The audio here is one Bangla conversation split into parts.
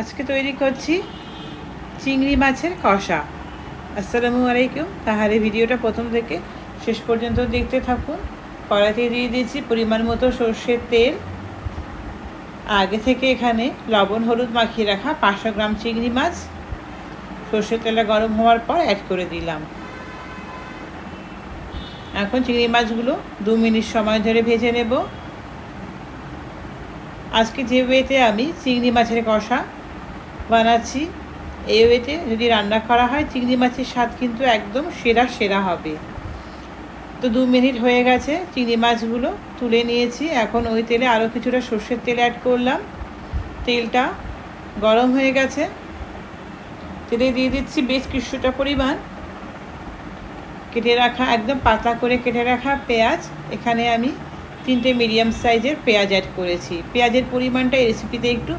আজকে তৈরি করছি চিংড়ি মাছের কষা। আসসালামু আলাইকুম। তাহলে ভিডিওটা প্রথম থেকে শেষ পর্যন্ত দেখতে থাকুন। কড়াইতে দিয়ে দিয়েছি পরিমাণ মতো সর্ষের তেল। আগে থেকে এখানে লবণ হলুদ মাখিয়ে রাখা 500 গ্রাম চিংড়ি মাছ সর্ষের তেলটা গরম হওয়ার পর অ্যাড করে দিলাম। এখন চিংড়ি মাছগুলো 2 মিনিট সময় ধরে ভেজে নেব। আজকে যে ওয়েতে আমি চিংড়ি মাছের কষা বানাচ্ছি, এই ওয়েতে যদি রান্না করা হয় চিংড়ি মাছের স্বাদ কিন্তু একদম সেরা হবে। তো 2 মিনিট হয়ে গেছে, চিংড়ি মাছগুলো তুলে নিয়েছি। এখন ওই তেলে আরও কিছুটা সর্ষের তেল অ্যাড করলাম। তেলটা গরম হয়ে গেছে, তেলে দিয়ে দিচ্ছি বেশ কিছুটা পরিমাণ কেটে রাখা, একদম পাতলা করে কেটে রাখা পেঁয়াজ। এখানে আমি 3টে মিডিয়াম সাইজের পেঁয়াজ অ্যাড করেছি। পেঁয়াজের পরিমাণটা এই রেসিপিতে একটু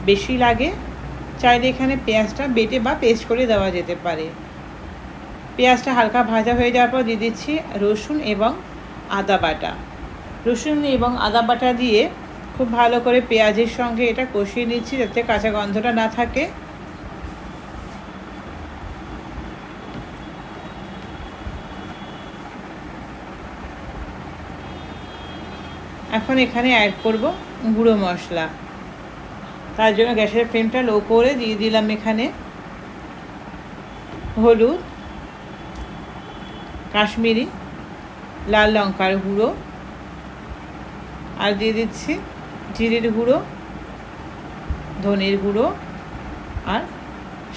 বেশি লাগে, চাইলে এখানে পেঁয়াজটা বেটে বা পেস্ট করে দেওয়া যেতে পারে। পেঁয়াজটা হালকা ভাজা হয়ে যাওয়ার পর দিয়ে দিচ্ছি রসুন এবং আদা বাটা। রসুন এবং আদা বাটা দিয়ে খুব ভালো করে পেঁয়াজের সঙ্গে এটা কষিয়ে নিচ্ছি যাতে কাঁচা গন্ধটা না থাকে। এখন এখানে অ্যাড করব গুঁড়ো মশলা। তার জন্য গ্যাসের ফ্লেমটা লো করে দিয়ে দিলাম এখানে হলুদ, কাশ্মীরি লাল লঙ্কার গুঁড়ো, আর দিয়ে দিচ্ছি জিরের গুঁড়ো, ধনের গুঁড়ো আর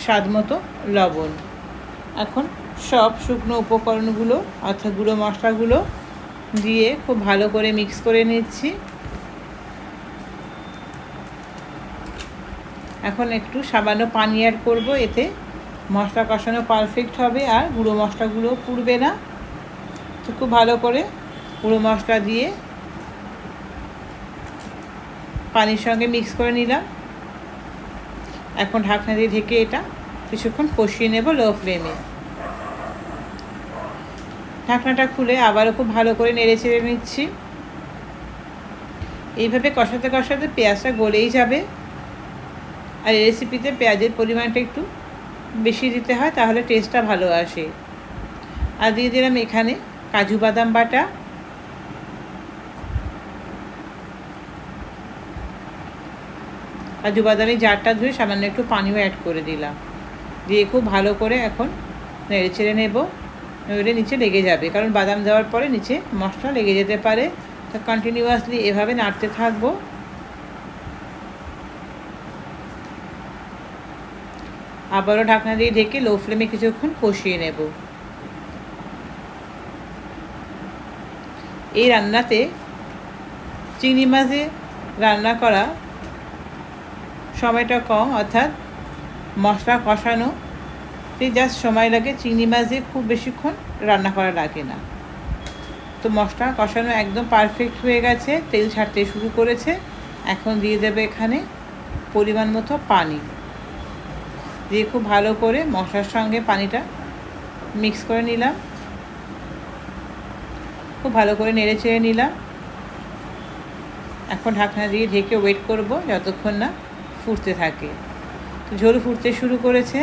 স্বাদ মতো লবণ। এখন সব শুকনো উপকরণগুলো অর্থাৎ গুঁড়ো মশলাগুলো দিয়ে খুব ভালো করে মিক্স করে নিচ্ছি। এখন একটু সামান্য পানি অ্যাড করব, এতে মশলা কষানো পারফেক্ট হবে আর গুঁড়ো মশলাগুলো পুড়বে না। তো খুব ভালো করে গুঁড়ো মশলা দিয়ে পানির সঙ্গে মিক্স করে নিলাম। এখন ঢাকনা দিয়ে ঢেকে এটা কিছুক্ষণ কষিয়ে নেব লো ফ্লেমে। ঢাকনাটা খুলে আবারও খুব ভালো করে নেড়ে চেড়ে নিচ্ছি। এইভাবে কষাতে কষাতে পেঁয়াজটা গলেই যাবে। আর এই রেসিপিতে পেঁয়াজের পরিমাণটা একটু বেশি দিতে হয়, তাহলে টেস্টটা ভালো আসে। আর দিয়ে দিলাম এখানে কাজু বাদাম বাটা, কাজু বাদামের জারটা ধুয়ে সামান্য একটু পানিও অ্যাড করে দিলাম। দিয়ে খুব ভালো করে এখন নেড়ে চেড়ে নেব, নইলে নিচে লেগে যাবে, কারণ বাদাম দেওয়ার পরে নিচে মশলা লেগে যেতে পারে। তো কন্টিনিউয়াসলি এভাবে নাড়তে থাকবো। আবারও ঢাকনা দিয়ে ঢেকে লো ফ্লেমে কিছুক্ষণ কষিয়ে নেব। এই রান্নাতে চিংড়ি মাছে রান্না করা সময়টা কম, অর্থাৎ মশলা কষানোতে জাস্ট সময় লাগে। চিংড়ি মাছ দিয়ে খুব বেশিক্ষণ রান্না করা লাগে না। তো মশলা কষানো একদম পারফেক্ট হয়ে গেছে, তেল ছাড়তে শুরু করেছে। এখন দিয়ে দেবে এখানে পরিমাণ মতো পানি, দিয়ে খুব ভালো করে মশলার সঙ্গে পানিটা মিক্স করে নিলাম। খুব ভালো করে নেড়ে চেড়ে নিলাম। এখন ঢাকনা দিয়ে ঢেকে ওয়েট করব যতক্ষণ না ফুটতে থাকে। তো ঝোল ফুটতে শুরু করেছে।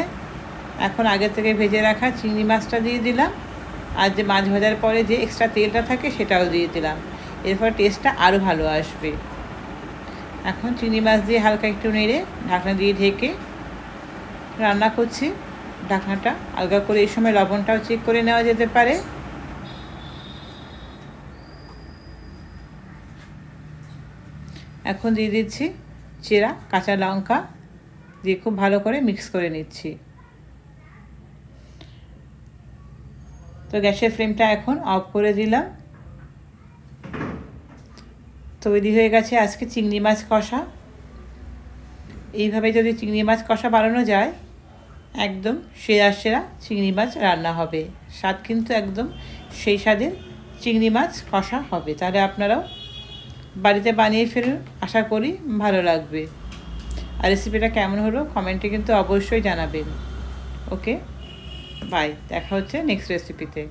এখন আগে থেকে ভেজে রাখা চিংড়ি মাছটা দিয়ে দিলাম, আর যে মাছ ভাজার পরে যে এক্সট্রা তেলটা থাকে সেটাও দিয়ে দিলাম। এরপর টেস্টটা আরও ভালো আসবে। এখন চিংড়ি মাছ দিয়ে হালকা একটু নেড়ে ঢাকনা দিয়ে ঢেকে রান্না করছি। ঢাকনাটা আলগা করে এই সময় লবণটাও চেক করে নেওয়া যেতে পারে। এখন দিয়ে দিচ্ছি চেরা কাঁচা লঙ্কা, দিয়ে খুব ভালো করে মিক্স করে নিচ্ছি। তো গ্যাসের ফ্লেমটা এখন অফ করে দিলাম। তৈরি হয়ে গেছে আজকে চিংড়ি মাছ কষা। এইভাবে যদি চিংড়ি মাছ কষা বানানো যায়, একদম সেরা চিংড়ি মাছ রান্না হবে। স্বাদ কিন্তু একদম সেই স্বাদের চিংড়ি মাছ কষা হবে। তাহলে আপনারাও বাড়িতে বানিয়ে ফেলুন, আশা করি ভালো লাগবে। আর রেসিপিটা কেমন হলো কমেন্টে কিন্তু অবশ্যই জানাবেন। ওকে, বাই, দেখা হচ্ছে নেক্সট রেসিপিতে।